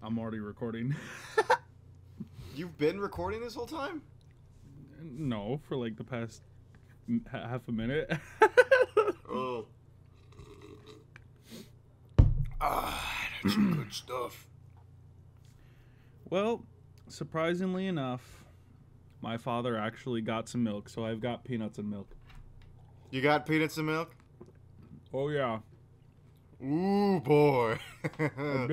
I'm already recording. You've been recording this whole time? No, for like the past half a minute. Oh. That's some good stuff. Well, surprisingly enough, my father actually got some milk, so I've got peanuts and milk. You got peanuts and milk? Oh yeah. Ooh, boy. A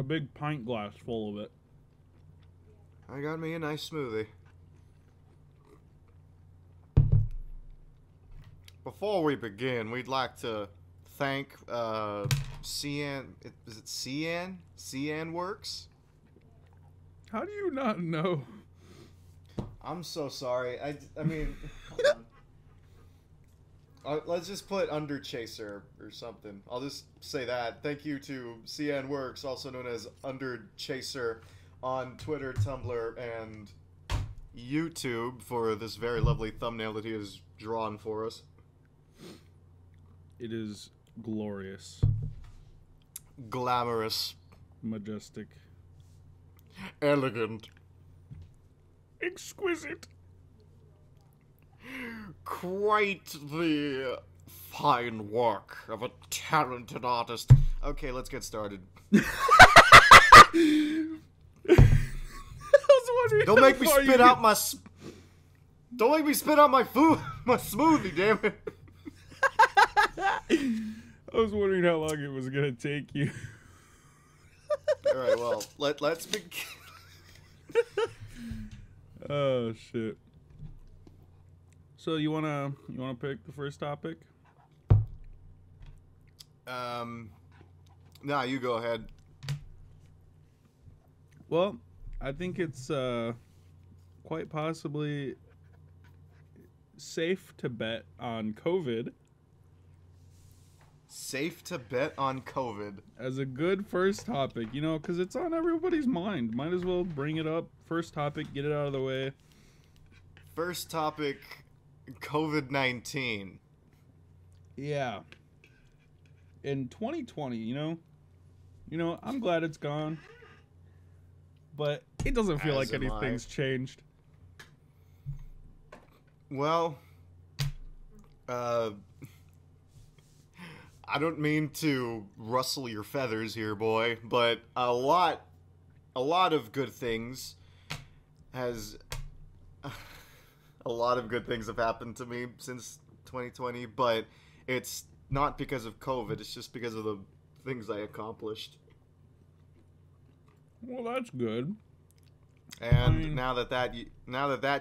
big pint glass full of it. I got me a nice smoothie. Before we begin, we'd like to thank Cyanworks? How do you not know? I'm so sorry. I mean, hold on. Let's just put Under Chaser or something. I'll just say that. Thank you to Cyanworks, also known as Under Chaser, on Twitter, Tumblr, and YouTube for this very lovely thumbnail that he has drawn for us. It is glorious. Glamorous. Majestic. Elegant. Exquisite. Quite the fine work of a talented artist. Okay, let's get started. Don't make me spit out my food, my smoothie, damn it. I was wondering how long it was gonna take you. Alright, well, let's begin. Oh shit. So you wanna pick the first topic? Nah, you go ahead. Well, I think it's quite possibly safe to bet on COVID. Safe to bet on COVID. As a good first topic, you know, because it's on everybody's mind. Might as well bring it up. First topic, get it out of the way. First topic, COVID-19. Yeah. In 2020, you know, I'm glad it's gone. But it doesn't feel like anything's changed. Well, I don't mean to rustle your feathers here, boy, but a lot of good things have happened to me since 2020, but it's not because of COVID, it's just because of the things I accomplished. Well, that's good. And now that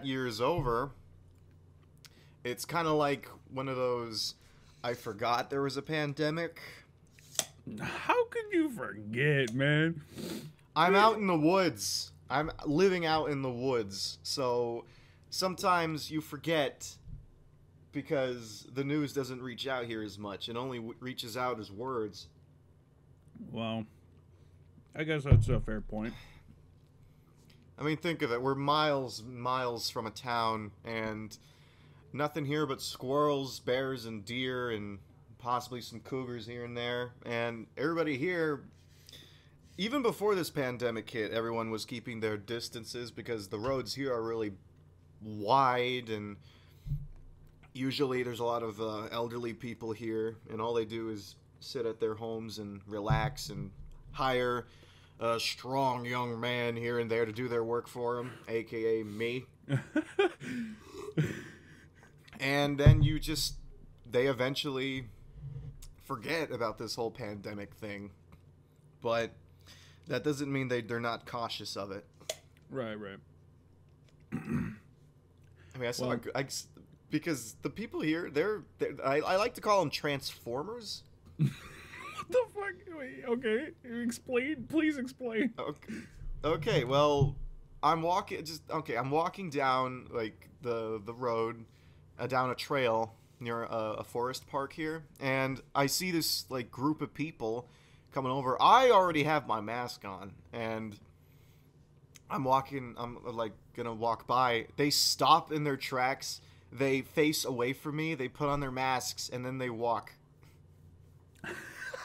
year is over, it's kind of like one of those, I forgot there was a pandemic. How could you forget, man? I'm out in the woods. I'm living out in the woods. So sometimes you forget because the news doesn't reach out here as much. It only reaches out as words. Well, I guess that's a fair point. I mean, think of it. We're miles from a town, and nothing here but squirrels, bears, and deer, and possibly some cougars here and there. And everybody here, even before this pandemic hit, everyone was keeping their distances because the roads here are really wide, and usually there's a lot of elderly people here, and all they do is sit at their homes and relax and hire a strong young man here and there to do their work for them, aka me. And then they eventually forget about this whole pandemic thing. But that doesn't mean they're not cautious of it. Right. I mean, because the people here, I like to call them transformers. What the fuck? Wait, okay. Explain. Please explain. Okay, well, I'm walking down, like, the road, down a trail near a forest park here, and I see this, like, group of people coming over. I already have my mask on, and I'm like, gonna walk by. They stop in their tracks, they face away from me, they put on their masks, and then they walk.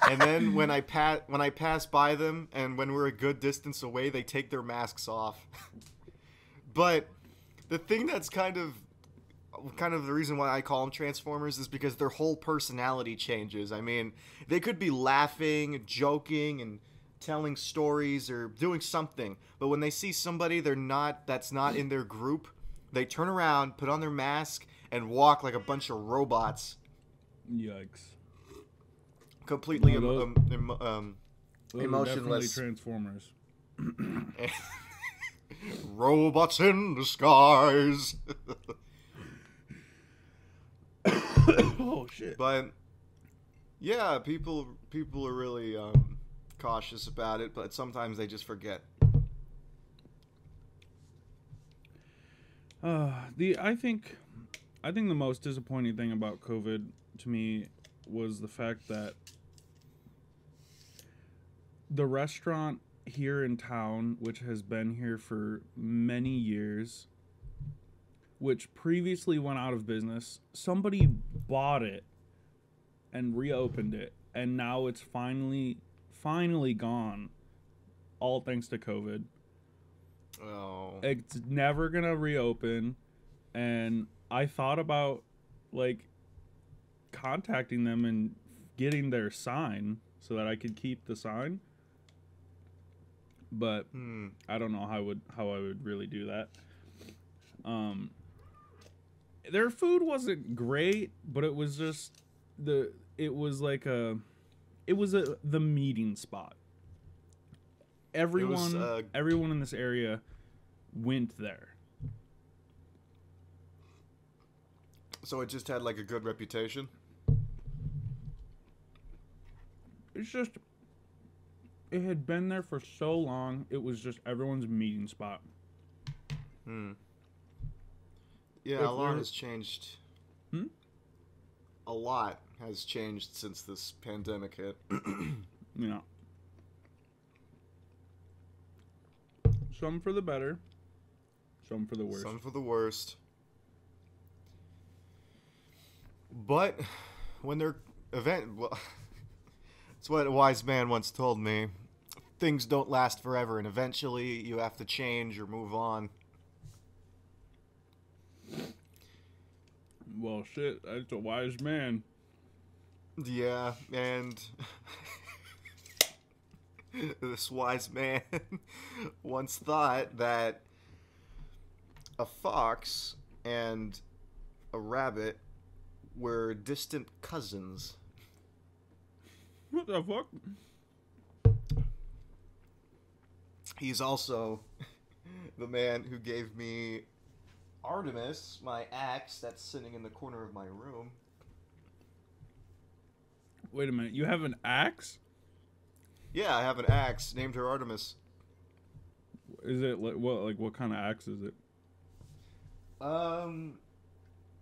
And then when I pass by them, and when we're a good distance away, they take their masks off. But the thing that's kind of the reason why I call them Transformers is because their whole personality changes. I mean, they could be laughing, joking, and telling stories or doing something, but when they see somebody that's not in their group, they turn around, put on their mask, and walk like a bunch of robots. Yikes! Completely those emotionless. Transformers. Robots in disguise. Oh shit! But yeah, people are really cautious about it, but sometimes they just forget. I think the most disappointing thing about COVID to me was the fact that the restaurant here in town, which has been here for many years, which previously went out of business, somebody bought it and reopened it, and now it's finally gone, all thanks to COVID. Oh. It's never gonna reopen, and I thought about contacting them and getting their sign so that I could keep the sign, but I don't know how I would really do that. Their food wasn't great, but it was just the meeting spot. Everyone in this area went there. So it just had a good reputation? It's just, it had been there for so long, it was just everyone's meeting spot. Yeah, a lot has changed. A lot has changed since this pandemic hit. Yeah. Some for the better, some for the worst. Some for the worst. But when they're it's what a wise man once told me. Things don't last forever, and eventually you have to change or move on. Well, shit, that's a wise man. Yeah, and this wise man once thought that a fox and a rabbit were distant cousins. What the fuck? He's also the man who gave me Artemis, my axe that's sitting in the corner of my room. Wait a minute, you have an axe? Yeah, I have an axe named her Artemis. Is it what kind of axe is it?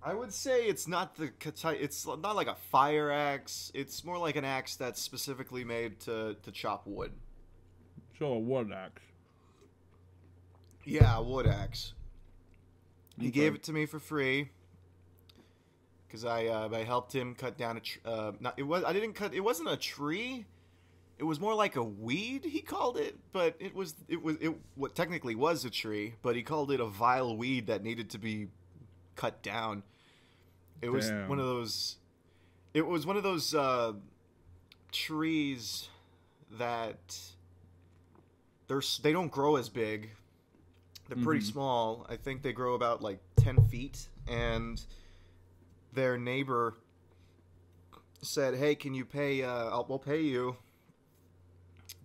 I would say it's not it's not like a fire axe. It's more like an axe that's specifically made to chop wood. So a wood axe. Yeah, a wood axe. He Okay. gave it to me for free because I helped him cut down it wasn't a tree. It was more like a weed, he called it, but it what technically was a tree, but he called it a vile weed that needed to be cut down. It was one of those. It was one of those trees that they don't grow as big. They're pretty small. I think they grow about 10 feet. And their neighbor said, "Hey, can you pay? We'll pay you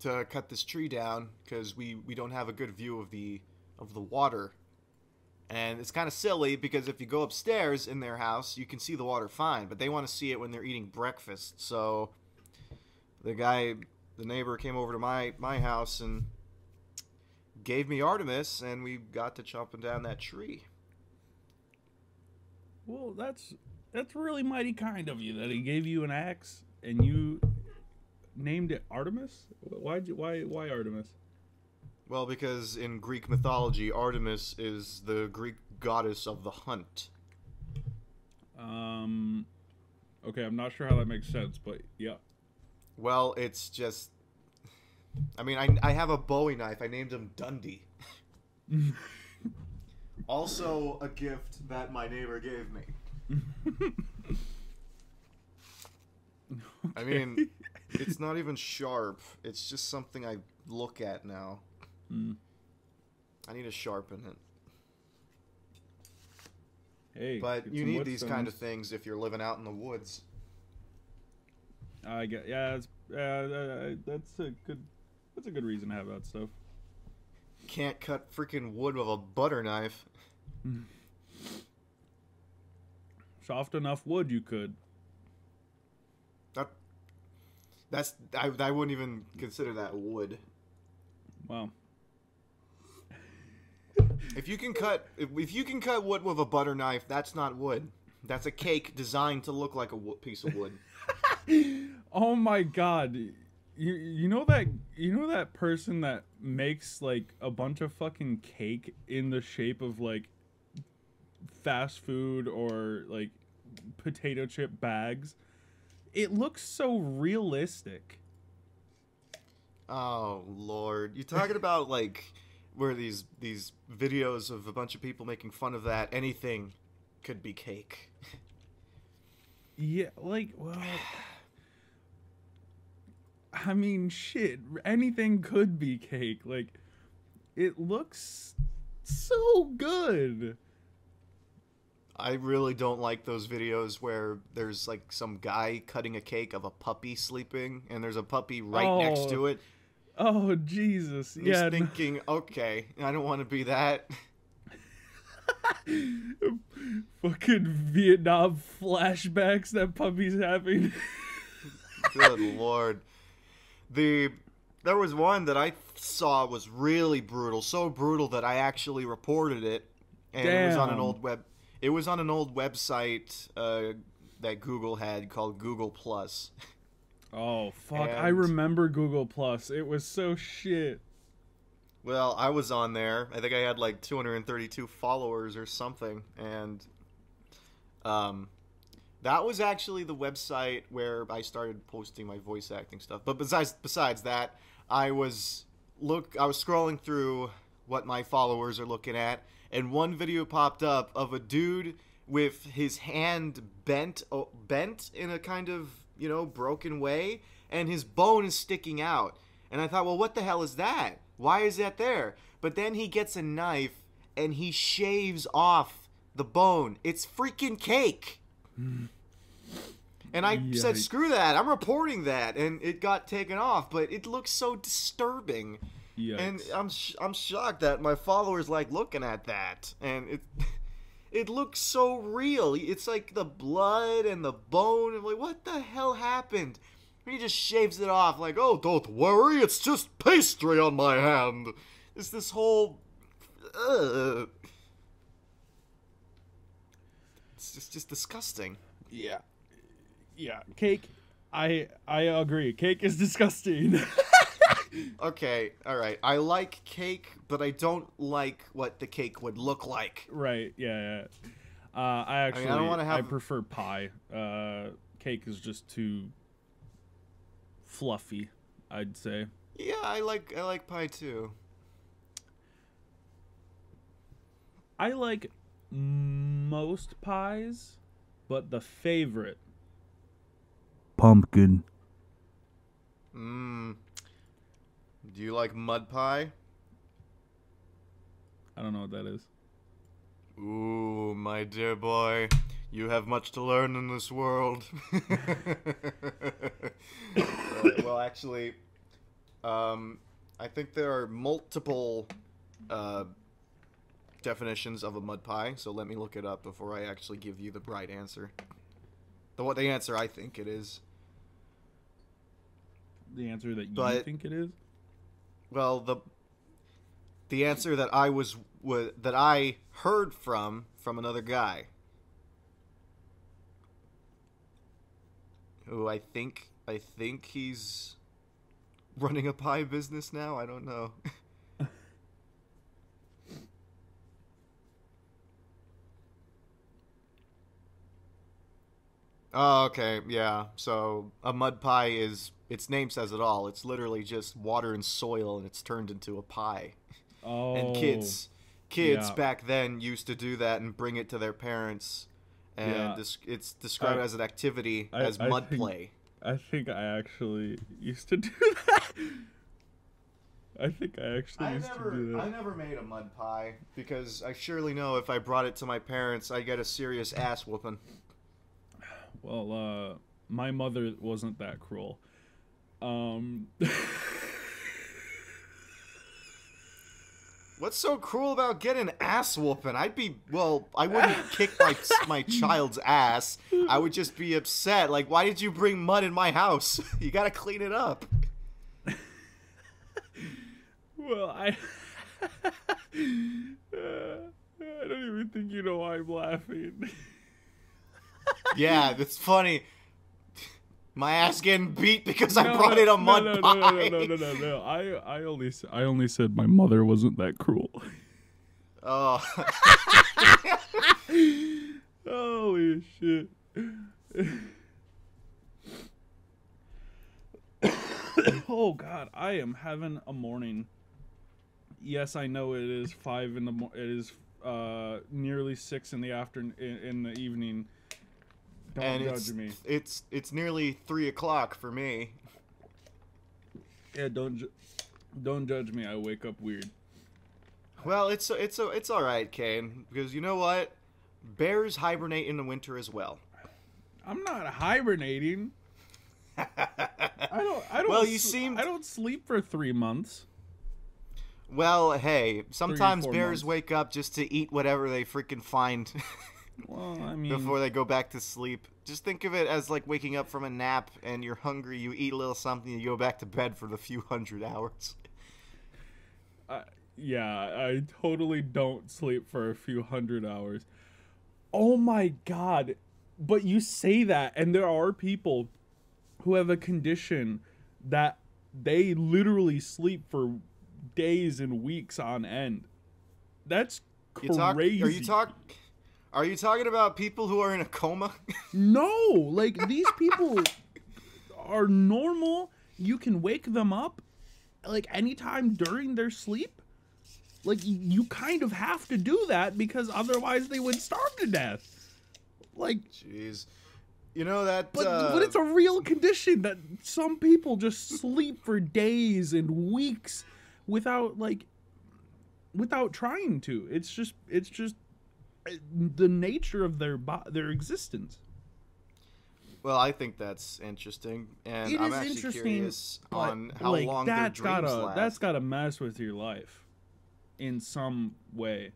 to cut this tree down because we don't have a good view of the water." And it's kind of silly because if you go upstairs in their house, you can see the water fine, but they want to see it when they're eating breakfast. So the neighbor came over to my house and gave me Artemis, and we got to chopping down that tree. Well, that's really mighty kind of you that he gave you an axe and you named it Artemis. Why Artemis? Well, because in Greek mythology, Artemis is the Greek goddess of the hunt. Okay, I'm not sure how that makes sense, but yeah. Well, it's just... I mean, I have a Bowie knife. I named him Dundee. Also a gift that my neighbor gave me. I mean, it's not even sharp. It's just something I look at now. I need to sharpen it. Hey, but you need these kind of things if you're living out in the woods. I get, yeah, that's a good reason to have that stuff. Can't cut freaking wood with a butter knife. Soft enough wood, you could. I wouldn't even consider that wood. Wow. If you can cut wood with a butter knife, that's not wood. That's a cake designed to look like a piece of wood. Oh my god. You know that person that makes like a bunch of fucking cake in the shape of like fast food or like potato chip bags? It looks so realistic. Oh Lord. You're talking about like where these videos of a bunch of people making fun of that. Anything could be cake. Yeah, like, well, I mean, shit, anything could be cake. Like, it looks so good. I really don't like those videos where there's like some guy cutting a cake of a puppy sleeping and there's a puppy right next to it. Oh, Jesus. I'm just thinking, okay, I don't want to be that. Fucking Vietnam flashbacks that puppy's having. Good Lord. There was one that I saw was really brutal, so brutal that I actually reported it, and Damn. It was on an old website that Google had called Google Plus. Oh fuck! I remember Google Plus. It was so shit. Well, I was on there. I think I had like 232 followers or something, and that was actually the website where I started posting my voice acting stuff. But besides that, I was scrolling through what my followers are looking at, and one video popped up of a dude with his hand bent in a kind of, broken way, and his bone is sticking out. And I thought, well, what the hell is that? Why is that there? But then he gets a knife and he shaves off the bone. It's freaking cake. And I said, screw that. I'm reporting that. And it got taken off, but it looks so disturbing. Yikes. And I'm shocked that my followers like looking at that. And it looks so real. It's like the blood and the bone. I'm like, what the hell happened? He just shaves it off like, oh, don't worry, it's just pastry on my hand. It's this whole... It's just disgusting. Yeah. Yeah, cake, I agree. Cake is disgusting. Okay, alright. I like cake, but I don't like what the cake would look like. Right, yeah. I don't want to have... I prefer pie. Cake is just too... fluffy, I'd say. Yeah, I like pie too. I like most pies, but the favorite, pumpkin. Do you like mud pie? I don't know what that is. Ooh, my dear boy. You have much to learn in this world. Well, actually, I think there are multiple definitions of a mud pie, so let me look it up before I actually give you the right answer. The answer I think it is. The answer that you think it is? Well, the answer that I heard from another guy. Who I think he's running a pie business now. I don't know. Oh, okay, yeah. So a mud pie is its name says it all. It's literally just water and soil, and it's turned into a pie. Oh. And kids back then used to do that and bring it to their parents. And it's described as an activity, as mud play. I think I actually used to do that. I never made a mud pie because I surely know if I brought it to my parents, I'd get a serious ass whooping. Well, my mother wasn't that cruel. What's so cruel about getting ass whooping? I wouldn't kick my child's ass. I would just be upset. Like, why did you bring mud in my house? You gotta clean it up. Well, I don't even think you know why I'm laughing. Yeah, that's funny. My ass getting beat because I brought in a mud pie. No. I only said my mother wasn't that cruel. Oh. Holy shit. Oh God, I am having a morning. Yes, I know it is 5 in the it is nearly 6 in the afternoon in the evening. Don't judge me. It's nearly 3 o'clock for me. Yeah, don't judge me. I wake up weird. Well, it's all right, Cain, because you know what? Bears hibernate in the winter as well. I'm not hibernating. I don't. Well, I don't sleep for 3 months. Well, hey, sometimes 3 or 4 bears months. wake up just to eat whatever they freaking find. Well, I mean, before they go back to sleep. Just think of it as like waking up from a nap and you're hungry, you eat a little something, you go back to bed for the few hundred hours. Yeah, I totally don't sleep for a few hundred hours. Oh my God. But you say that, and there are people who have a condition that they literally sleep for days and weeks on end. That's crazy. Are you talking about people who are in a coma? No, like these people are normal. You can wake them up like anytime during their sleep. Like you kind of have to do that because otherwise they would starve to death. Like, jeez. You know that but it's a real condition that some people just sleep for days and weeks without trying to. It's just the nature of their existence. Well, I think that's interesting, and I'm actually curious on how long their dreams last. That's gotta mess with your life in some way.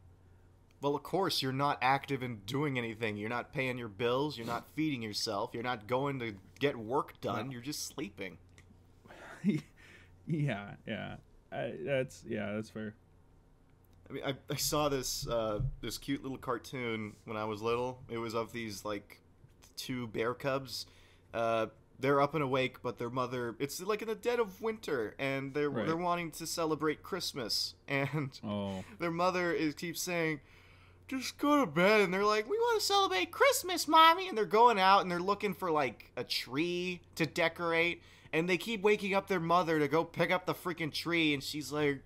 Well, of course, you're not active and doing anything. You're not paying your bills. You're not feeding yourself. You're not going to get work done. You're just sleeping. Yeah. That's fair. I mean, I saw this cute little cartoon when I was little. It was of these like 2 bear cubs. They're up and awake, but their mother. It's like in the dead of winter, and they're wanting to celebrate Christmas, and their mother keeps saying, "Just go to bed," and they're like, "We want to celebrate Christmas, Mommy," and they're going out and they're looking for like a tree to decorate, and they keep waking up their mother to go pick up the freaking tree, and she's like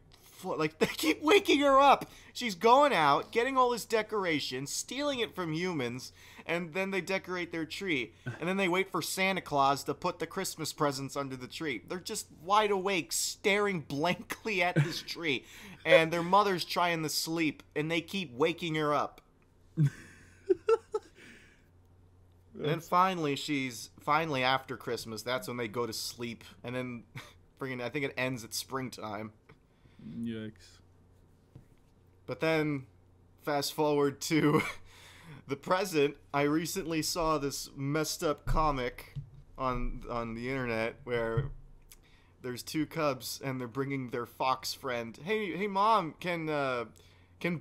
they keep waking her up. She's going out, getting all this decoration, stealing it from humans, and then they decorate their tree. And then they wait for Santa Claus to put the Christmas presents under the tree. They're just wide awake, staring blankly at this tree. And their mother's trying to sleep, and they keep waking her up. And then finally after Christmas, that's when they go to sleep. And then I think it ends at springtime. Yikes. But then, fast forward to the present, I recently saw this messed up comic on the internet where there's 2 cubs and they're bringing their fox friend. Hey, Mom, can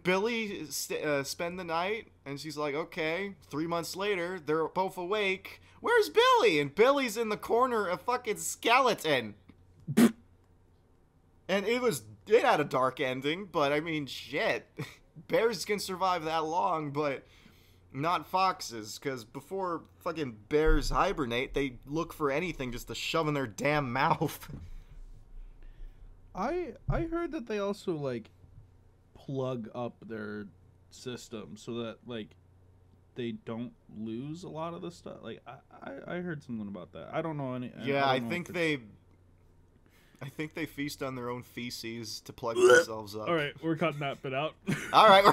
Billy spend the night? And she's like, okay. 3 months later, they're both awake. Where's Billy? And Billy's in the corner, a fucking skeleton. And it had a dark ending, but I mean, shit. Bears can survive that long, but Not foxes, because before fucking bears hibernate, they look for anything just to shove in their damn mouth. I heard that they also like plug up their system so that like they don't lose a lot of the stuff. Like I heard something about that. I don't know any. Yeah, I think they feast on their own feces to plug themselves up. All right, we're cutting that bit out. All right,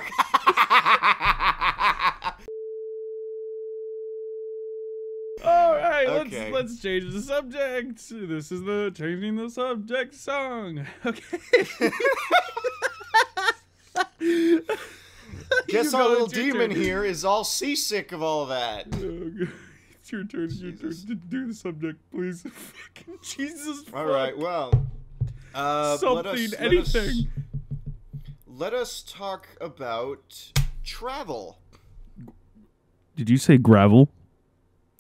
All right, Okay. let's change the subject. This is the changing the subject song. Okay. Guess our little demon here is all seasick of all that. It's your turn. It's your turn to do the subject, please. Fucking Jesus. All right, well, anything. Let us talk about travel. Did you say gravel?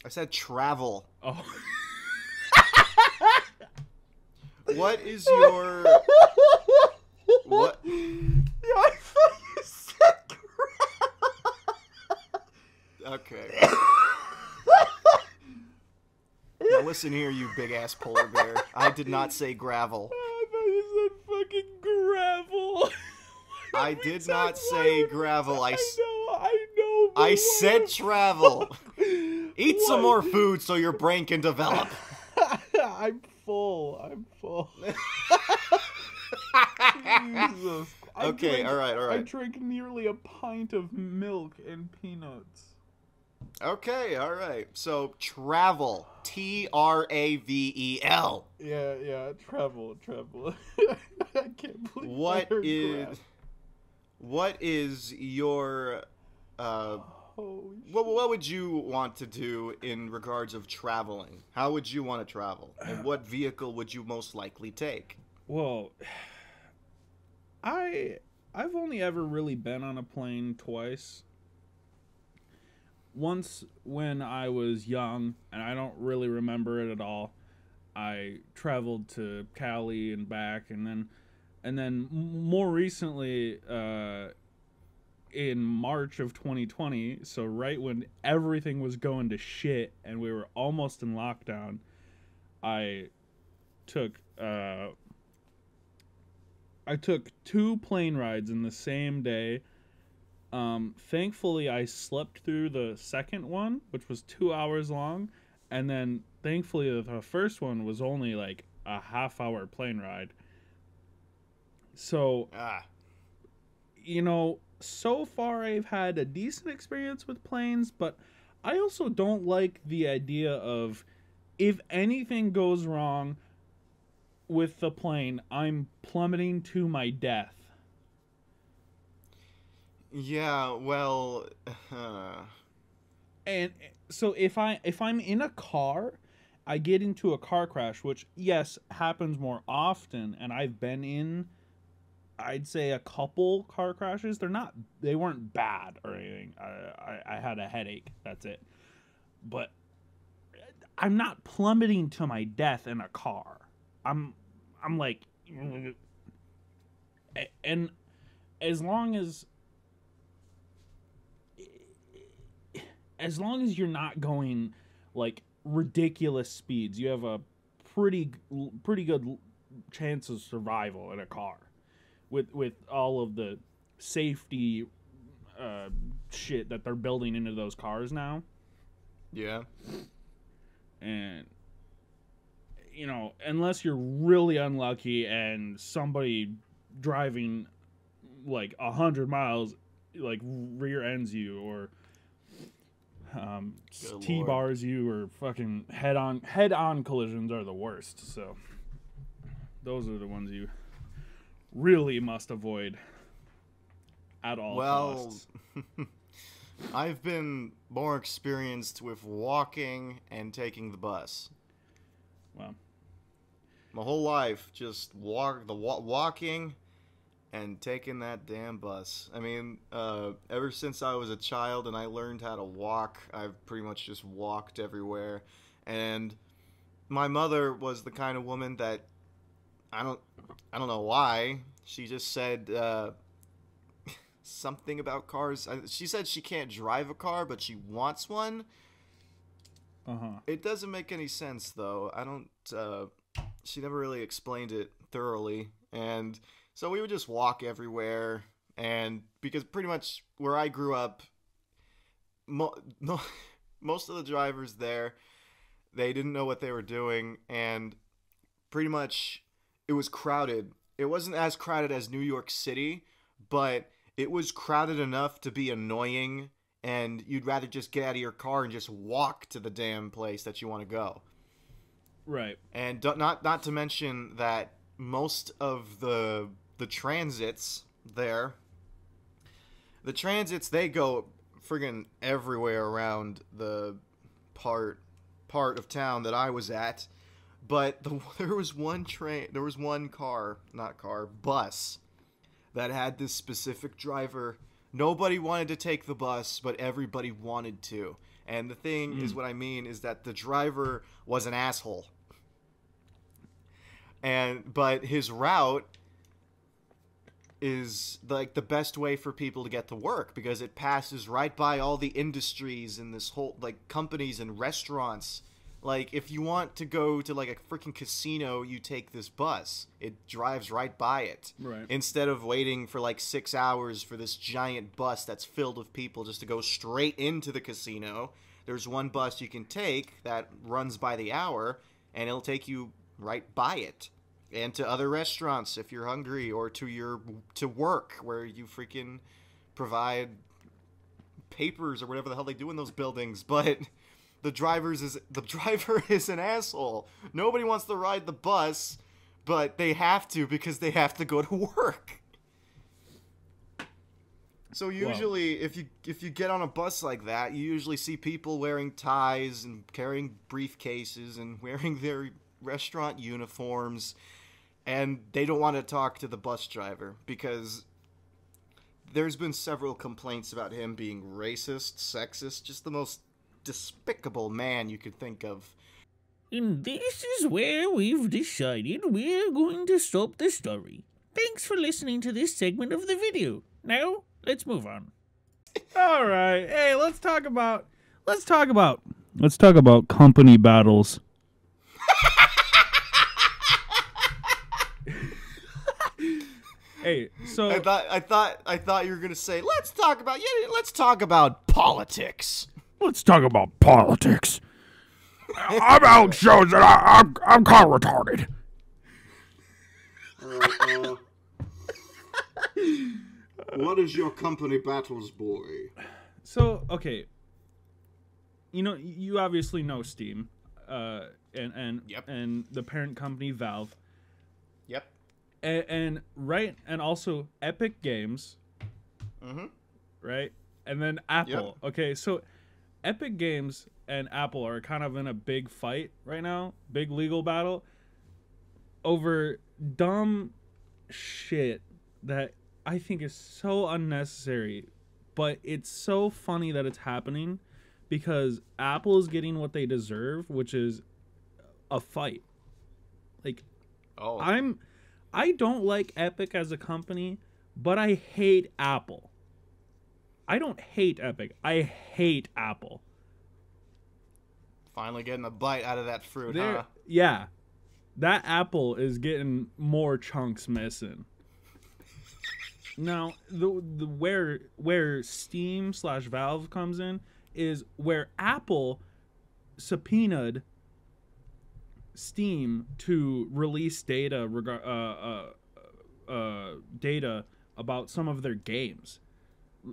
I said travel. Oh. What is your... What? Yeah, I thought you said gravel. Okay. Now listen here, you big-ass polar bear. I did not say gravel. I thought you said fucking gravel. I did not say gravel. I know. I said travel. Eat some more food so your brain can develop. I'm full. Jesus. Okay, all right. I drank nearly a pint of milk and peanuts. Okay, all right. So, travel. Travel. Yeah, travel. I can't believe What is your what would you want to do in regards of traveling? How would you want to travel? And what vehicle would you most likely take? Well, I've only ever really been on a plane twice. Once when I was young, and I don't really remember it at all. I traveled to Cali and back, and then more recently, in March of 2020, so right when everything was going to shit and we were almost in lockdown, I took 2 plane rides in the same day. Thankfully, I slept through the second one, which was 2 hours long, and then thankfully the first one was only like a half-hour plane ride. So, so far I've had a decent experience with planes, but I also don't like the idea of if anything goes wrong with the plane, I'm plummeting to my death. Yeah, well, And so if I'm in a car, I get into a car crash, which yes happens more often, and I've been in, I'd say, a couple car crashes. They weren't bad or anything. I had a headache. That's it. But I'm not plummeting to my death in a car. I'm like, and as long as you're not going like ridiculous speeds, you have a pretty good chance of survival in a car. With all of the safety shit that they're building into those cars now. Yeah. And, unless you're really unlucky and somebody driving like 100 miles, like rear ends you or T-bars you, or fucking head-on collisions are the worst. So those are the ones you really must avoid at all costs. I've been more experienced with walking and taking the bus. Wow. My whole life, just walking and taking that damn bus. I mean, ever since I was a child and I learned how to walk, I've pretty much just walked everywhere. And my mother was the kind of woman that I don't know why. She just said, something about cars. She said she can't drive a car, but she wants one. It doesn't make any sense, though. I don't. She never really explained it thoroughly, and so we would just walk everywhere. And because pretty much where I grew up, most of the drivers there, they didn't know what they were doing, and pretty much it was crowded. It wasn't as crowded as New York City, but it was crowded enough to be annoying, and you'd rather just get out of your car and just walk to the damn place that you want to go. Right. And not to mention that most of the transits there, they go friggin' everywhere around the part of town that I was at. But there was one bus that had this specific driver. Nobody wanted to take the bus, but everybody wanted to. And the thing is, what I mean is that the driver was an asshole. But his route is like the best way for people to get to work, because it passes right by all the industries and this whole like companies and restaurants. Like, if you want to go to, like, a freaking casino, you take this bus. It drives right by it. Right. Instead of waiting for, like, 6 hours for this giant bus that's filled with people just to go straight into the casino, there's one bus you can take that runs by the hour, and it'll take you right by it. And to other restaurants if you're hungry, or to work where you freaking provide papers or whatever the hell they do in those buildings. But the driver is an asshole. Nobody wants to ride the bus, but they have to because they have to go to work. So usually, if you get on a bus like that, you usually see people wearing ties and carrying briefcases and wearing their restaurant uniforms, and they don't want to talk to the bus driver because there's been several complaints about him being racist, sexist, just the most despicable man you could think of. And this is where we've decided we're going to stop the story. Thanks for listening to this segment of the video. Now, let's move on. All right. Hey, let's talk about company battles. Hey, so I thought you were gonna say let's talk about politics. Let's talk about politics. I'm out shows that I'm kind of retarded. What is your company battles, boy? So, okay. You know, you obviously know Steam, and Yep. and the parent company Valve, Yep. and also Epic Games, right, and then Apple. Yep. Okay, so Epic Games and Apple are kind of in a big fight right now, big legal battle over dumb shit that I think is so unnecessary, but it's so funny that it's happening because Apple is getting what they deserve, which is a fight. Like, I don't like Epic as a company, but I hate Apple. I don't hate Epic. I hate Apple. Finally getting a bite out of that fruit, huh? Yeah. That apple is getting more chunks missing. Now, the where Steam / Valve comes in is where Apple subpoenaed Steam to release data data about some of their games,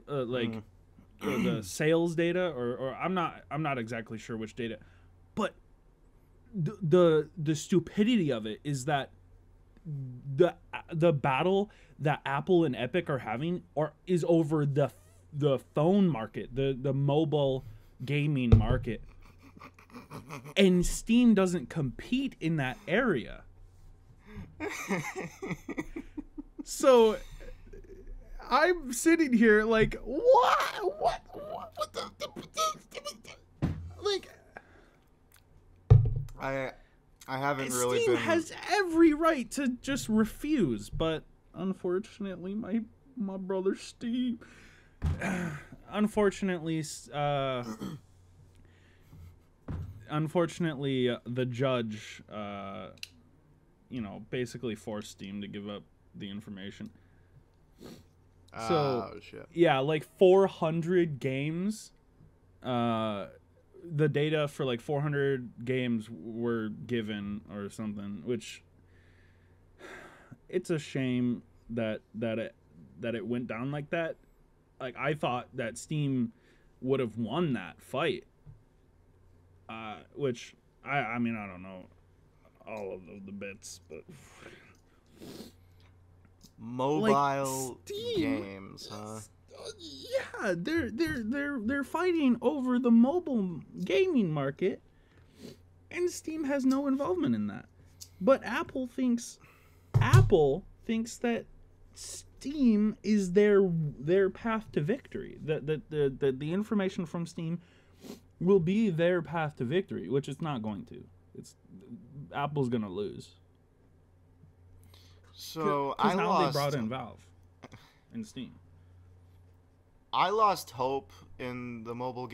the sales data, or I'm not exactly sure which data, but the stupidity of it is that the battle that Apple and Epic are having is over the phone market, the mobile gaming market, and Steam doesn't compete in that area. So I'm sitting here like, what like, I haven't really Steam been. has every right to just refuse, but unfortunately, My brother Steve. Unfortunately, the judge, basically forced Steam to give up the information. So, shit. yeah, like 400 games, the data for like 400 games were given or something, which it's a shame that it went down like that. Like, I thought that Steam would have won that fight, which I mean, I don't know all of the bits, but mobile Steam, games, huh? Yeah, they're fighting over the mobile gaming market, and Steam has no involvement in that. But Apple thinks that Steam is their path to victory. That the information from Steam will be their path to victory, which it's not going to. Apple's gonna lose. So they brought in Valve and Steam. I lost hope in the mobile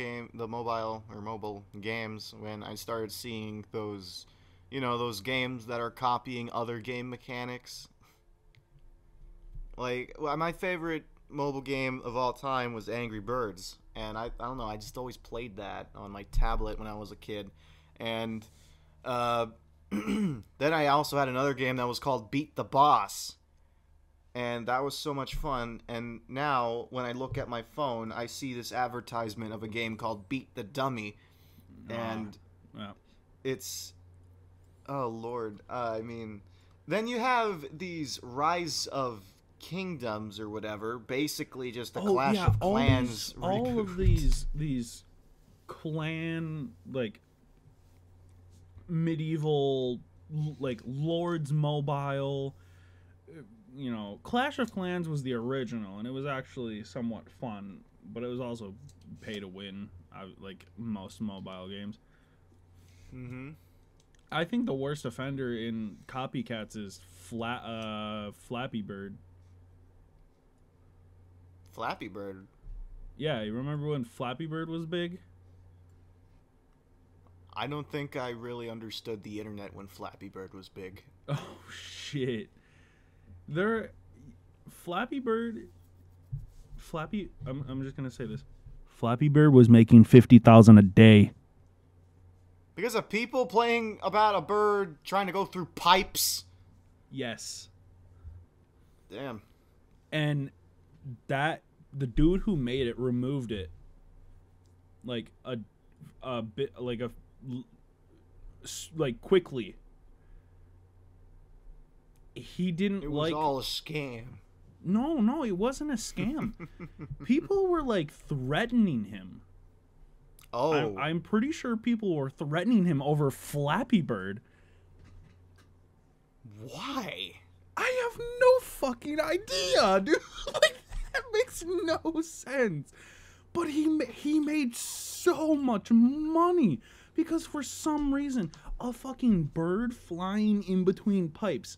games when I started seeing those, those games that are copying other game mechanics. Like, my favorite mobile game of all time was Angry Birds, and I don't know, I just always played that on my tablet when I was a kid. And then I also had another game that was called Beat the Boss, and that was so much fun. And now when I look at my phone, I see this advertisement of a game called Beat the Dummy, and it's, oh lord, I mean, then you have these Rise of Kingdoms or whatever, basically just a Clash of Clans reboot. All of these clan, like, medieval, like, Lords Mobile, Clash of Clans was the original, and it was actually somewhat fun, but it was also pay to win, like most mobile games. Mm-hmm. I think the worst offender in copycats is Flappy Bird. Flappy Bird? Yeah, you remember when Flappy Bird was big? I don't think I really understood the internet when Flappy Bird was big. Oh, shit. I'm just going to say this. Flappy Bird was making $50,000 a day. Because of people playing about a bird trying to go through pipes? Yes. Damn. And the dude who made it removed it like a bit, like quickly. He didn't It was all a scam. No, it wasn't a scam. People were like threatening him. Oh. I'm pretty sure people were threatening him over Flappy Bird. Why? I have no fucking idea, dude. Like, that makes no sense. But he made so much money because for some reason a fucking bird flying in between pipes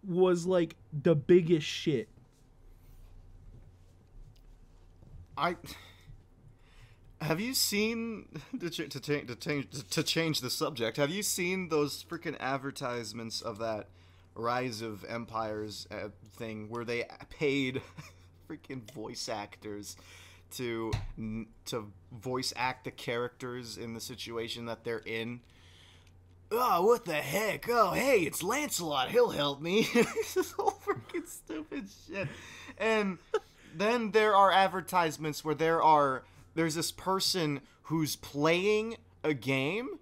was like the biggest shit. Have you seen to change the subject? Have you seen those freaking advertisements of that Rise of Empires thing where they paid freaking voice actors to voice act the characters in the situation that they're in? Oh, what the heck? Oh, hey, it's Lancelot. He'll help me. This is all freaking stupid shit. And then there are advertisements where there's this person who's playing a game,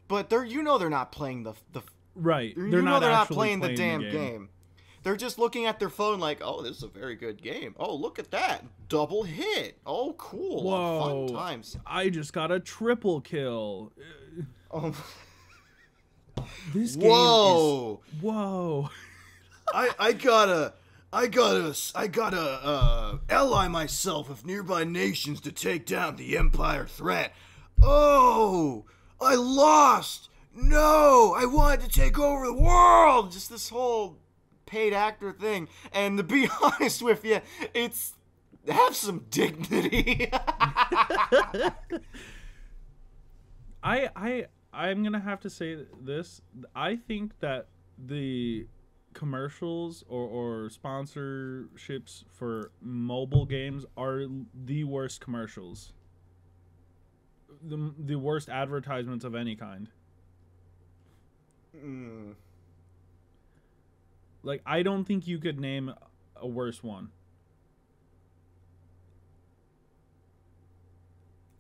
but they're not playing the right. They're not playing the damn game. They're just looking at their phone like, oh, this is a very good game. Oh, look at that. Double hit. Oh, cool. Whoa. Fun times. I just got a triple kill. Oh. This game is... Whoa. I gotta ally myself with nearby nations to take down the Empire threat. Oh, I lost. No, I wanted to take over the world. Just this whole paid actor thing. And to be honest with you, it's have some dignity. I'm gonna have to say this. I think that the commercials or sponsorships for mobile games are the worst commercials. The worst advertisements of any kind. Like, I don't think you could name a worse one.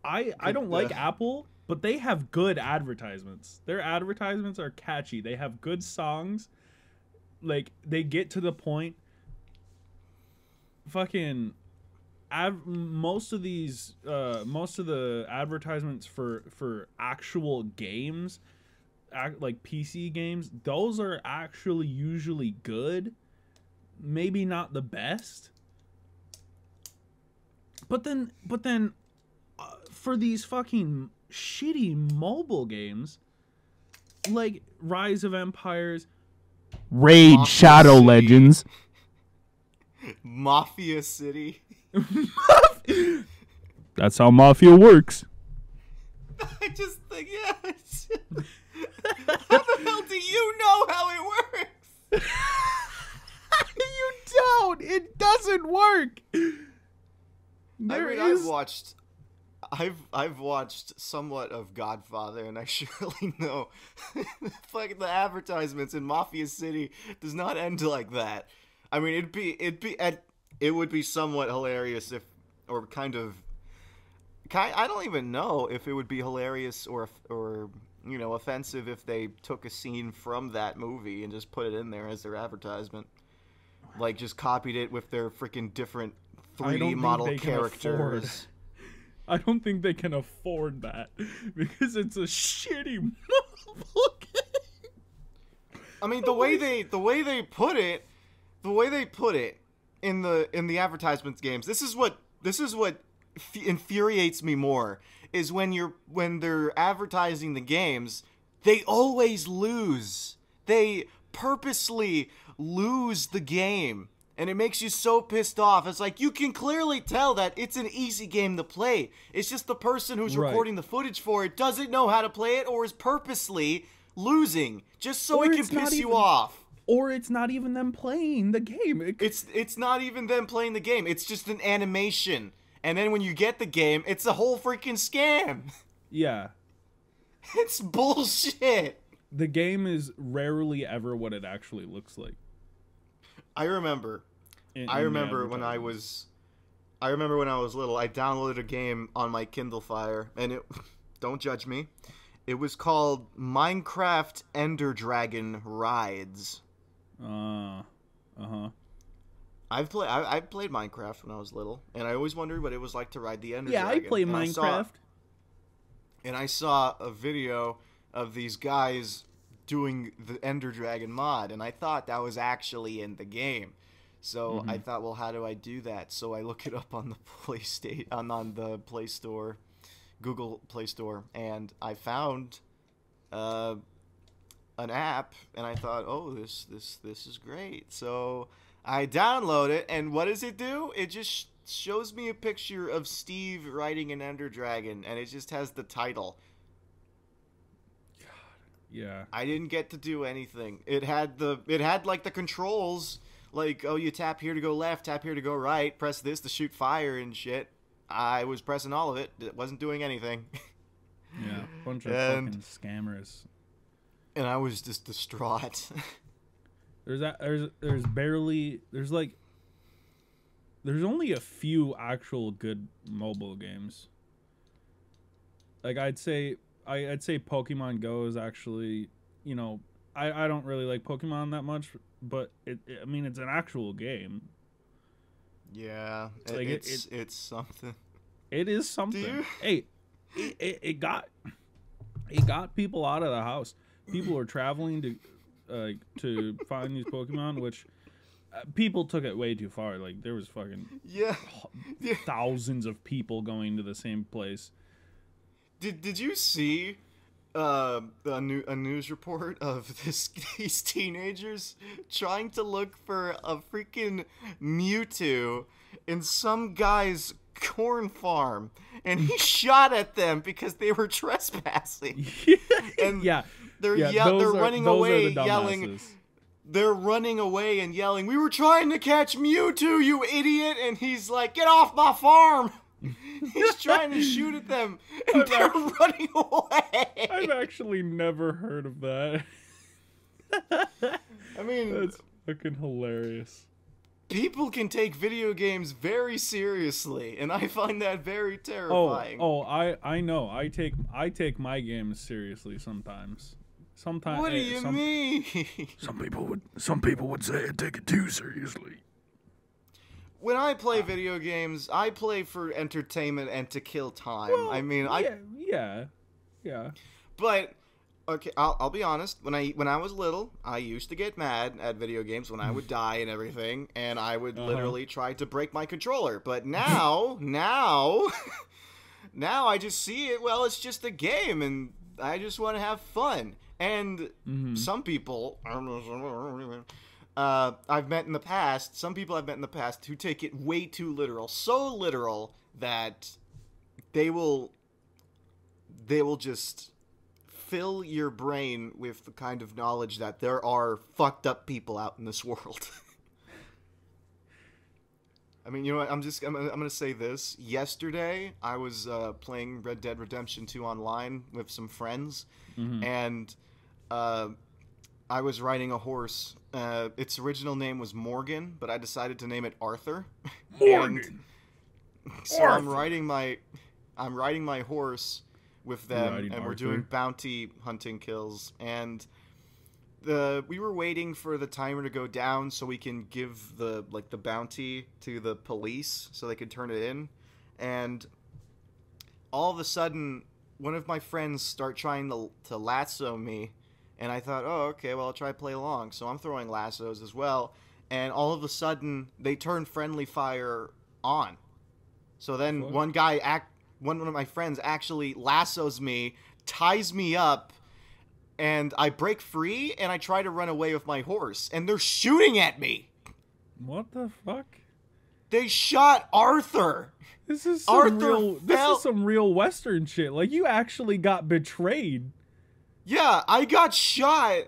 I don't like Apple, but they have good advertisements. Their advertisements are catchy. They have good songs. Like, they get to the point. Fucking most of the advertisements for actual games, like PC games, those are actually usually good. Maybe not the best. But then for these fucking shitty mobile games like Rise of Empires, Raid Mafia Shadow City. Legends. Mafia City. That's how Mafia works. I just think, yes. How the hell do you know how it works? you don't. It doesn't work. I've watched somewhat of Godfather, and I surely know fucking the advertisements in Mafia City does not end like that. I mean, it would be somewhat hilarious if, or I don't even know if it would be hilarious or offensive if they took a scene from that movie and just put it in there as their advertisement, like just copied it with their freaking different 3D model characters. I don't think they can afford that because it's a shitty mobile game. I mean, the way they put it in the advertisements games. This is what infuriates me more is when they're advertising the games, they always lose. They purposely lose the game. And it makes you so pissed off. It's like, you can clearly tell that it's an easy game to play. It's just the person who's recording the footage for it doesn't know how to play it or is purposely losing just so it can piss you off. Or it's not even them playing the game. It's not even them playing the game. It's just an animation. And then when you get the game, it's a whole freaking scam. Yeah. It's bullshit. The game is rarely ever what it actually looks like. I remember when I was little, I downloaded a game on my Kindle Fire, and it, don't judge me, it was called Minecraft Enderdragon Rides. Uh-huh. I played Minecraft when I was little, and I always wondered what it was like to ride the Enderdragon. Yeah, I play Minecraft. And I saw a video of these guys doing the Enderdragon mod, and I thought that was actually in the game. So I thought, well, how do I do that? So I look it up on the on the Play Store, Google Play Store, and I found an app, and I thought, oh, this is great. So I download it, and what does it do? It just shows me a picture of Steve riding an Enderdragon, and it just has the title. Yeah. I didn't get to do anything. It had like the controls, like, oh, you tap here to go left, tap here to go right, press this to shoot fire and shit. I was pressing all of it. It wasn't doing anything. Yeah, bunch of fucking scammers. And I was just distraught. There's only a few actual good mobile games. Like I'd say Pokemon Go is actually, I don't really like Pokemon that much, but I mean it's an actual game. Yeah, like it's something. It is something. Hey, it got people out of the house. People were traveling to find these Pokemon, which people took it way too far. Like there was fucking thousands of people going to the same place. Did you see a news report of these teenagers trying to look for a freaking Mewtwo in some guy's corn farm, and he shot at them because they were trespassing. And they're running away yelling. They're running away and yelling, "We were trying to catch Mewtwo, you idiot!" And he's like, "Get off my farm!" He's trying to shoot at them, and they're running away. I've actually never heard of that. I mean, that's fucking hilarious. People can take video games very seriously, and I find that very terrifying. I know. I take my games seriously sometimes. Sometimes. What do you mean? Some people would say I take it too seriously. When I play video games, I play for entertainment and to kill time. Well, I mean, yeah. But okay, I'll be honest. When I was little, I used to get mad at video games when I would die and everything, and I would literally try to break my controller. But now I just see it. Well, it's just a game, and I just want to have fun. And some people, I've met in the past, who take it way too literal, so literal that they will just fill your brain with the kind of knowledge that there are fucked up people out in this world. I mean, you know what? I'm gonna say this. Yesterday, I was playing Red Dead Redemption 2 online with some friends, and I was riding a horse. Its original name was Morgan, but I decided to name it Arthur. Morgan. So Arthur. I'm riding my horse with them, and we're doing bounty hunting kills. And we were waiting for the timer to go down so we can give the bounty to the police so they could turn it in. And all of a sudden, one of my friends start trying to lasso me. And I thought, oh, okay, well, I'll try to play along. So I'm throwing lassos as well. And all of a sudden, they turn friendly fire on. So then one of my friends actually lassos me, ties me up, and I break free, and I try to run away with my horse. And they're shooting at me. What the fuck? They shot Arthur. This is some real Western shit. Like, you actually got betrayed. Yeah, I got shot.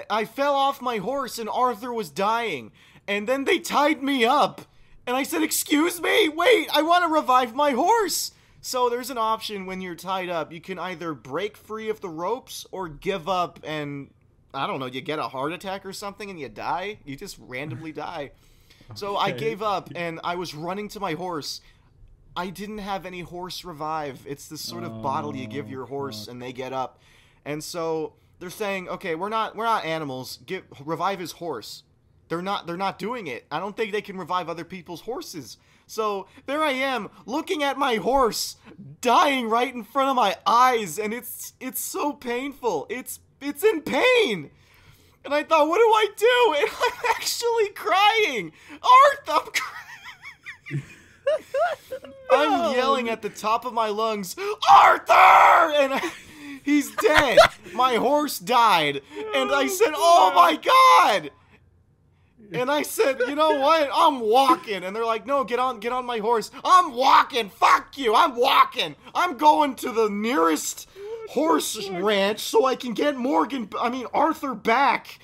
I fell off my horse and Arthur was dying. And then they tied me up. And I said, "Excuse me? Wait, I want to revive my horse." So there's an option when you're tied up. You can either break free of the ropes or give up and, I don't know, you get a heart attack or something and you die. You just randomly die. So I gave up and I was running to my horse. I didn't have any horse revive. It's this sort of bottle you give your horse and they get up. And so they're saying, "Okay, we're not animals. Revive his horse." They're not doing it. I don't think they can revive other people's horses. So there I am, looking at my horse dying right in front of my eyes, and it's so painful. It's in pain. And I thought, what do I do? And I'm actually crying. Arthur, I'm crying. I'm yelling at the top of my lungs, "Arthur!" And he's dead. My horse died. And I said, "Oh my God!" And I said, "You know what? I'm walking." And they're like, "No, get on my horse." "I'm walking. Fuck you. I'm walking. I'm going to the nearest horse ranch so I can get Arthur back."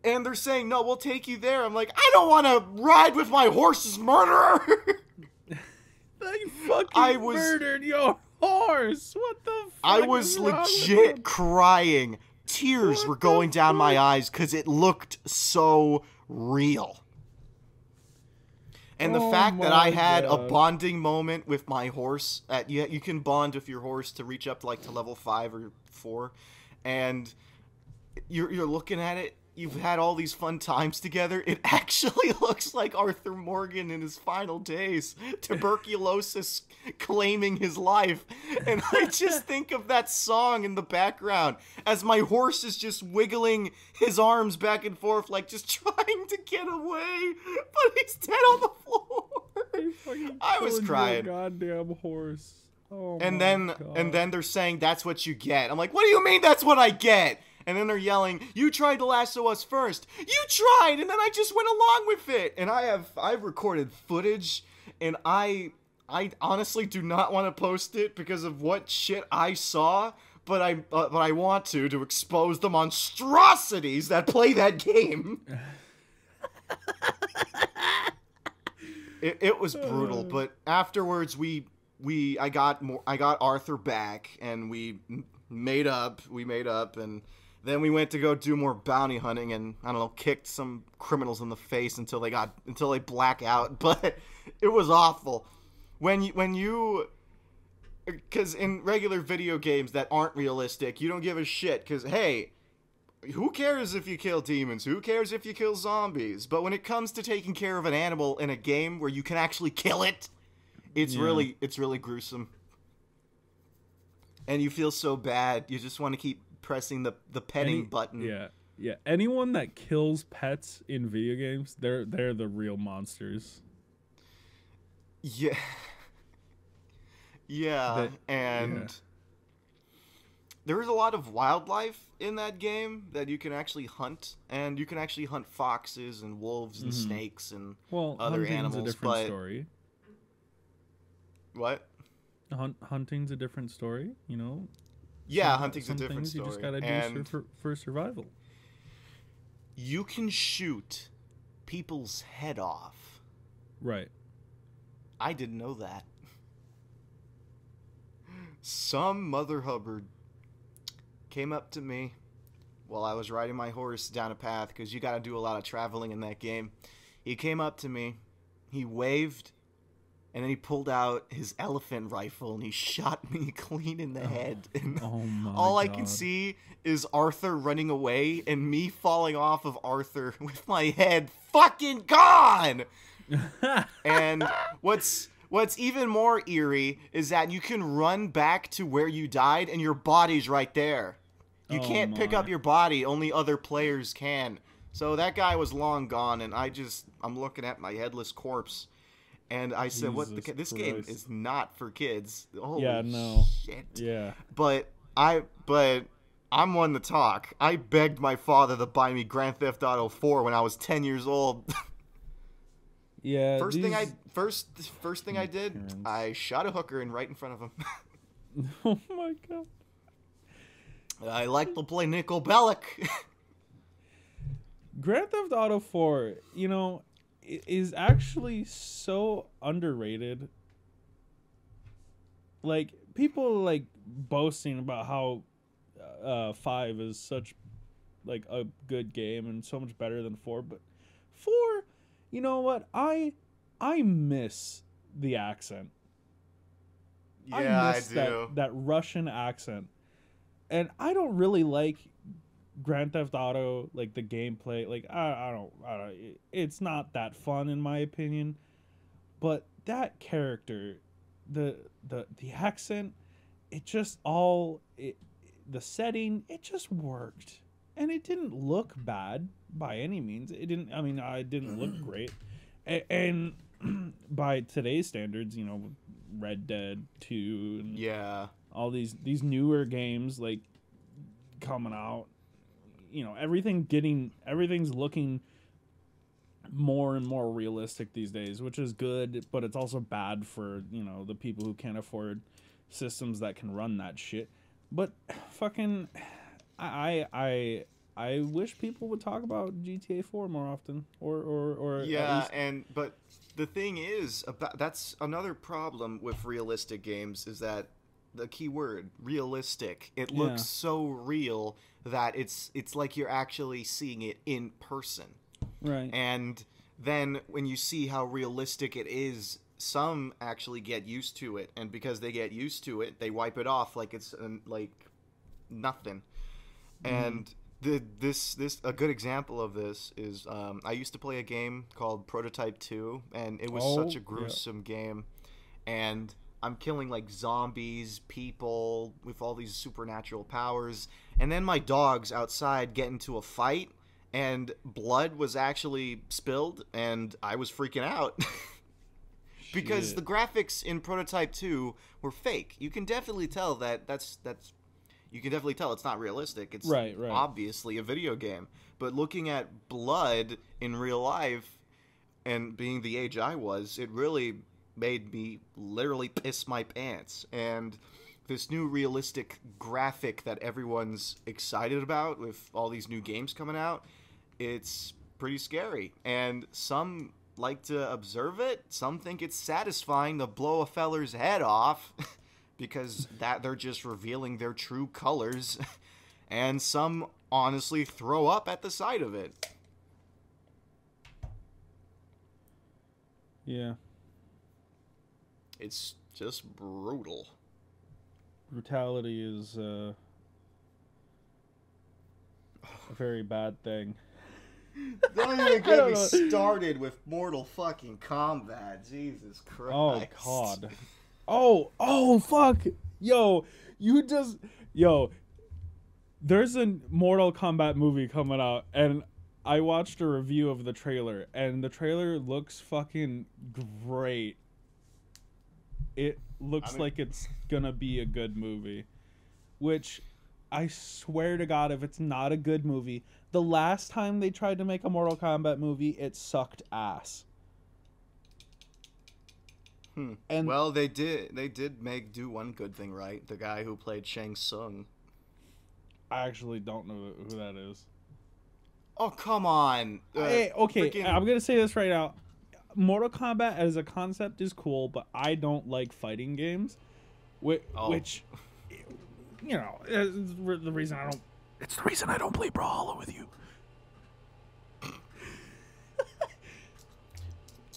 And they're saying, "No, we'll take you there." I'm like, "I don't want to ride with my horse's murderer." They fucking murdered your horse. What the fuck? I was legit crying. Tears were going down my eyes because it looked so real. And the fact that I had a bonding moment with my horse, you can bond with your horse to reach up to level 5 or 4, and you're looking at it, you've had all these fun times together. It actually looks like Arthur Morgan in his final days, tuberculosis claiming his life. And I just think of that song in the background as my horse is just wiggling his arms back and forth, like just trying to get away, but he's dead on the floor. I was crying. Goddamn horse. Oh and my then God. they're saying that's what you get. I'm like, what do you mean that's what I get? And then they're yelling, you tried to lasso us first. You tried, and then I just went along with it. And I've recorded footage, and I honestly do not want to post it because of what shit I saw, but I want to expose the monstrosities that play that game. It was brutal, but afterwards I got Arthur back, and we made up, and then we went to go do more bounty hunting, and I don't know, kicked some criminals in the face until they black out. But it was awful because in regular video games that aren't realistic, you don't give a shit, because hey, who cares if you kill demons? Who cares if you kill zombies? But when it comes to taking care of an animal in a game where you can actually kill it, it's really gruesome. And you feel so bad. You just want to keep pressing the petting button. Yeah. Anyone that kills pets in video games, they're the real monsters. Yeah. Yeah, there is a lot of wildlife in that game that you can actually hunt, and you can actually hunt foxes and wolves and snakes and other animals. Hunting's a different story. What? Hunting's a different story, you know? Yeah, hunting's a different story. You just gotta do for survival. You can shoot people's head off. Right. I didn't know that. Some Mother Hubbard came up to me while I was riding my horse down a path, because you got to do a lot of traveling in that game. He came up to me, he waved, and then he pulled out his elephant rifle and he shot me clean in the head. And all I can see is Arthur running away and me falling off of Arthur with my head fucking gone. And what's even more eerie is that you can run back to where you died and your body's right there. You can't pick up your body, only other players can. So that guy was long gone, and I'm looking at my headless corpse, and I said, this game is not for kids. Holy shit. Yeah. But I'm one to talk. I begged my father to buy me Grand Theft Auto 4 when I was 10 years old. Yeah. First thing I did, I shot a hooker right in front of him. Oh my God. I like to play Nickel Bellic. Grand Theft Auto 4, you know, is actually so underrated. Like, people like boasting about how 5 is such like a good game and so much better than 4, but 4, you know what? I miss the accent. Yeah, I do. That Russian accent. And I don't really like Grand Theft Auto, like the gameplay. Like I don't. It's not that fun in my opinion. But that character, the accent, it just the setting, it just worked, and it didn't look bad by any means. It didn't. I mean, it didn't look great, and by today's standards, you know, Red Dead 2 and all these newer games like coming out, you know, everything's looking more and more realistic these days, which is good, but it's also bad for, you know, the people who can't afford systems that can run that shit. But fucking I wish people would talk about GTA 4 more often, or yeah, but the thing is, that's another problem with realistic games, is that the key word, realistic. It looks so real that it's like you're actually seeing it in person. Right. And then when you see how realistic it is, some actually get used to it, and because they get used to it, they wipe it off like it's like nothing. And this a good example of this is I used to play a game called Prototype 2, and it was such a gruesome game, and I'm killing like zombies, people with all these supernatural powers, and then my dogs outside get into a fight, and blood was actually spilled, and I was freaking out. because the graphics in Prototype 2 were fake. You can definitely tell that's you can definitely tell it's not realistic. It's right. obviously a video game. But looking at blood in real life and being the age I was, it really made me literally piss my pants. And this new realistic graphic that everyone's excited about with all these new games coming out, it's pretty scary. And some like to observe it. Some think it's satisfying to blow a feller's head off because that they're just revealing their true colors. And some honestly throw up at the sight of it. Yeah. It's just brutal. Brutality is a very bad thing. Don't even get me started with Mortal fucking Kombat. Jesus Christ. Oh, God. Oh, fuck. Yo, there's a Mortal Kombat movie coming out, and I watched a review of the trailer, and the trailer looks fucking great. It looks like it's gonna be a good movie, which I swear to God, if it's not a good movie, the last time they tried to make a Mortal Kombat movie, it sucked ass. And well, they did do one good thing right. The guy who played Shang Tsung. I actually don't know who that is. Oh, come on. Hey, okay, I'm gonna say this right now. Mortal Kombat as a concept is cool, but I don't like fighting games, which you know, is the reason I don't. It's the reason I don't play Brawlhalla with you.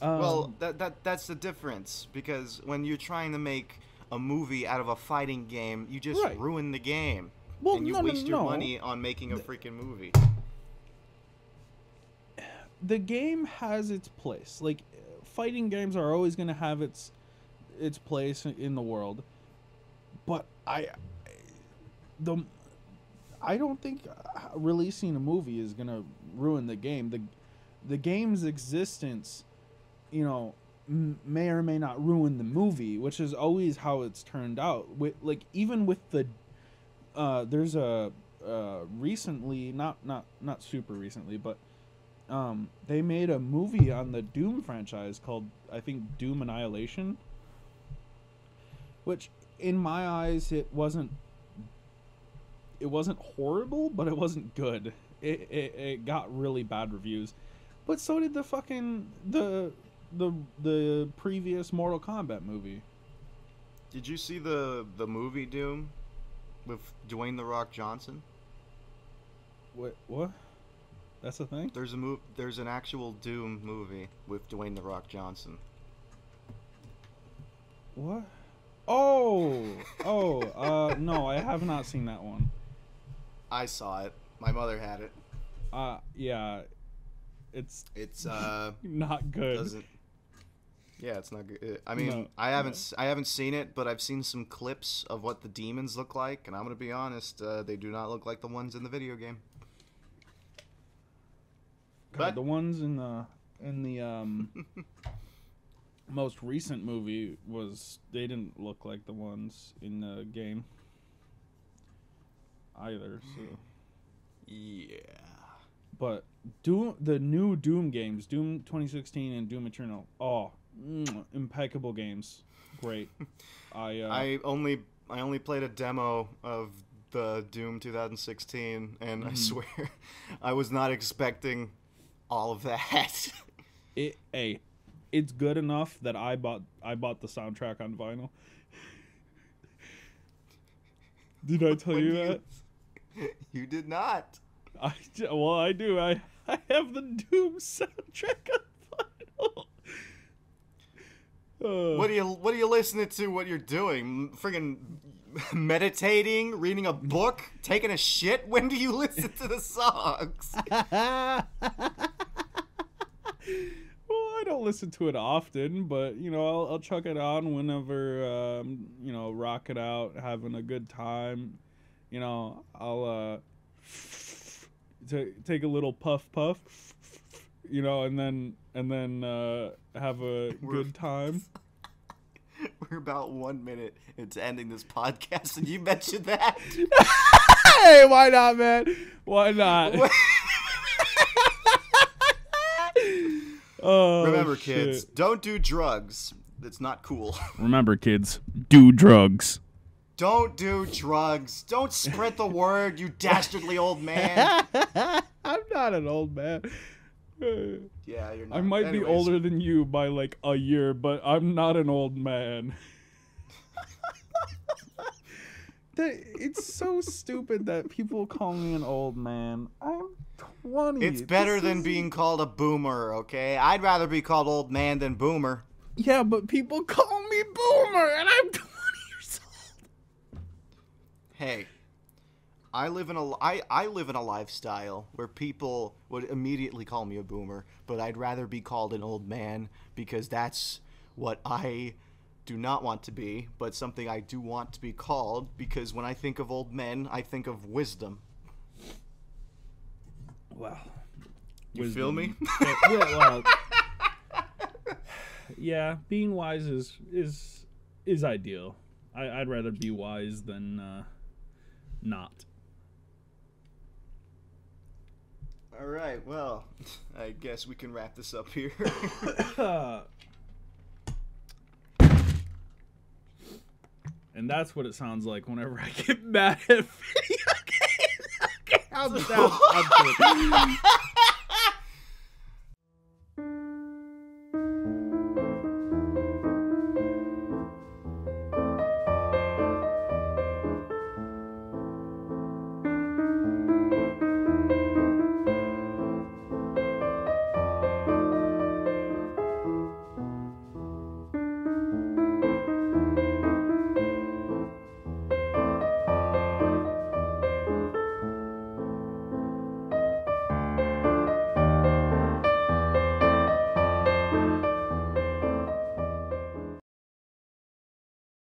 Well, that's the difference, because when you're trying to make a movie out of a fighting game, you just ruin the game. Well, and you waste your money on making a freaking movie. The game has its place. Like, fighting games are always going to have its place in the world. But I don't think releasing a movie is going to ruin the game. The game's existence, you know, may or may not ruin the movie, which is always how it's turned out. Like, even with the there's a recently, not super recently, but they made a movie on the Doom franchise called, I think, Doom Annihilation, which in my eyes it wasn't horrible, but it wasn't good. It got really bad reviews, but so did the fucking the previous Mortal Kombat movie. Did you see the movie Doom with Dwayne "The Rock" Johnson? What? That's a thing? There's an actual Doom movie with Dwayne "The Rock" Johnson. What? Oh, no, I have not seen that one. I saw it. My mother had it. Yeah. It's not good. Yeah, it's not good. I mean, no, I haven't seen it, but I've seen some clips of what the demons look like, and I'm gonna be honest, they do not look like the ones in the video game. God, but the ones in the most recent movie they didn't look like the ones in the game either. So yeah. But the new Doom games, Doom 2016 and Doom Eternal, impeccable games. Great. I only played a demo of the Doom 2016, and I swear I was not expecting all of that. It's good enough that I bought the soundtrack on vinyl. Did I tell you that? You did not. I do. I have the Doom soundtrack on vinyl. What are you listening to? What you're doing? Friggin' meditating, reading a book, taking a shit? When do you listen to the songs? Well, I don't listen to it often, but you know, I'll chuck it on whenever rock it out, having a good time. You know, I'll take a little puff, you you know, and then have a good time. We're about 1 minute into ending this podcast, and you mentioned that. Hey, why not, man? Why not? Oh, Remember, shit. kids, don't do drugs. That's not cool. Remember, kids, do drugs. Don't do drugs. Don't spread the word, you dastardly old man. I'm not an old man. Yeah, you're not. I might be Anyways. older than you by like a year, but I'm not an old man. It's so stupid that people call me an old man. I'm 20. It's better than being called a boomer, okay? I'd rather be called old man than boomer. Yeah, but people call me boomer, and I'm 20 years old. Hey, I live in a lifestyle where people would immediately call me a boomer, but I'd rather be called an old man because that's what I do not want to be, but something I do want to be called, because when I think of old men, I think of wisdom. Well, You feel me? well, yeah, being wise is ideal. I'd rather be wise than not. All right, well, I guess we can wrap this up here. And that's what it sounds like whenever I get mad at video games. Okay, I'm done.